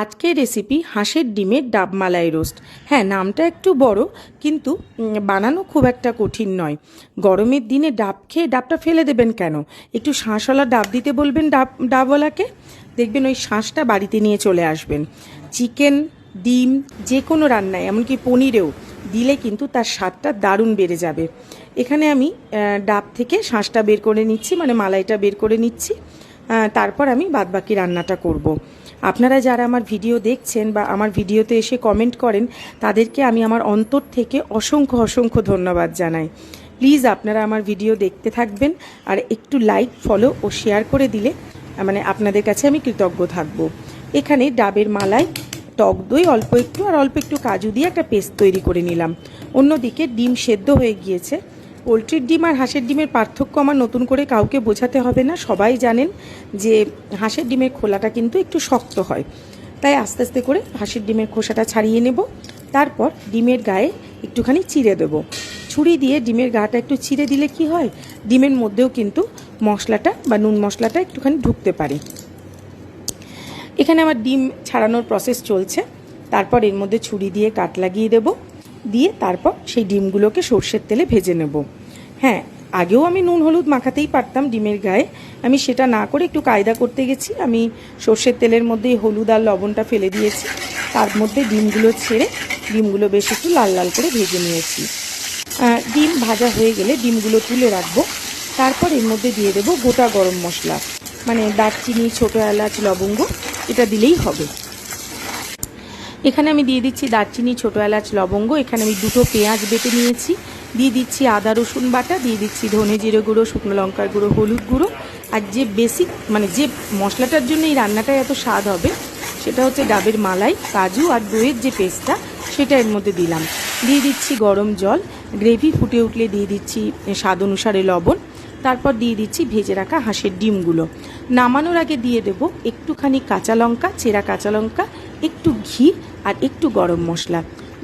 আজকের রেসিপি হাঁসের ডিমের ডাব মালাই রোস্ট। হ্যাঁ, নামটা একটু বড়, কিন্তু বানানো খুব একটা কঠিন নয়। গরমের দিনে ডাব খেয়ে ডাবটা ফেলে দেবেন কেন? একটু শাঁসওয়ালা ডাব দিতে বলবেন ডাবওয়ালাকে, দেখবেন ওই শাঁসটা বাড়িতে নিয়ে চলে আসবেন। চিকেন, ডিম, যে কোনো রান্নায়, এমনকি পনিরেও দিলে কিন্তু তার স্বাদটা দারুণ বেড়ে যাবে। এখানে আমি ডাব থেকে শাঁসটা বের করে নিচ্ছি, মানে মালাইটা বের করে নিচ্ছি। তারপর আমি বাদবাকি রান্নাটা করব। আপনারা যারা আমার ভিডিও দেখছেন বা আমার ভিডিওতে এসে কমেন্ট করেন, তাদেরকে আমি আমার অন্তর থেকে অসংখ্য অসংখ্য ধন্যবাদ জানাই। প্লিজ আপনারা আমার ভিডিও দেখতে থাকবেন, আর একটু লাইক, ফলো ও শেয়ার করে দিলে মানে আপনাদের কাছে আমি কৃতজ্ঞ থাকব। এখানে ডাবের মালাই, টক দই অল্প একটু, আর অল্প একটু কাজু দিয়ে একটা পেস্ট তৈরি করে নিলাম। অন্যদিকে ডিম সেদ্ধ হয়ে গিয়েছে। পোলট্রির ডিম আর হাঁসের ডিমের পার্থক্য আমার নতুন করে কাউকে বোঝাতে হবে না, সবাই জানেন যে হাঁসের ডিমের খোলাটা কিন্তু একটু শক্ত হয়। তাই আস্তে আস্তে করে হাঁসের ডিমের খোসাটা ছাড়িয়ে নেব। তারপর ডিমের গায়ে একটুখানি চিড়ে দেবো। ছুরি দিয়ে ডিমের গাটা একটু চিড়ে দিলে কি হয়, ডিমের মধ্যেও কিন্তু মশলাটা বা নুন মশলাটা একটুখানি ঢুকতে পারে। এখানে আমার ডিম ছাড়ানোর প্রসেস চলছে। তারপর এর মধ্যে ছুরি দিয়ে কাট লাগিয়ে দেব, দিয়ে তারপর সেই ডিমগুলোকে সর্ষের তেলে ভেজে নেব। হ্যাঁ, আগেও আমি নুন হলুদ মাখাতেই পারতাম ডিমের গায়ে, আমি সেটা না করে একটু কায়দা করতে গেছি। আমি সর্ষের তেলের মধ্যে হলুদ আর লবণটা ফেলে দিয়েছি, তার মধ্যে ডিমগুলো ছেড়ে ডিমগুলো বেশ একটু লাল লাল করে ভেজে নিয়েছি। ডিম ভাজা হয়ে গেলে ডিমগুলো তুলে রাখবো। তারপর এর মধ্যে দিয়ে দেবো গোটা গরম মশলা, মানে দারচিনি, ছোটো এলাচ, লবঙ্গ, এটা দিলেই হবে। এখানে আমি দিয়ে দিচ্ছি দারচিনি, ছোটো এলাচ, লবঙ্গ। এখানে আমি দুটো পেঁয়াজ বেটে নিয়েছি, দিয়ে দিচ্ছি আদা রসুন বাটা, দিয়ে দিচ্ছি ধনে জিরে গুঁড়ো, শুকনো লঙ্কার গুঁড়ো, হলুদ গুঁড়ো। আর যে বেসিক মানে যে মশলাটার জন্য এই রান্নাটায় এত স্বাদ হবে, সেটা হচ্ছে ডাবের মালাই, কাজু আর দইয়ের যে পেস্টটা, সেটা এর মধ্যে দিলাম। দিয়ে দিচ্ছি গরম জল, গ্রেভি ফুটে উঠলে দিয়ে দিচ্ছি স্বাদ অনুসারে লবণ। তারপর দিয়ে দিচ্ছি ভেজে রাখা হাঁসের ডিমগুলো। নামানোর আগে দিয়ে দেবো একটুখানি কাঁচা লঙ্কা, চেরা কাঁচা লঙ্কা, একটু ঘি আর একটু গরম মশলা।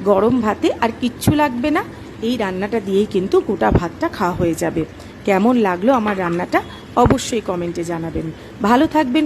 গরম ভাতে আর কিচ্ছু লাগবে না, এই রান্নাটা দিয়েই কিন্তু গোটা ভাতটা খাওয়া হয়ে যাবে। কেমন লাগলো আমার রান্নাটা অবশ্যই কমেন্টে জানাবেন। ভালো থাকবেন।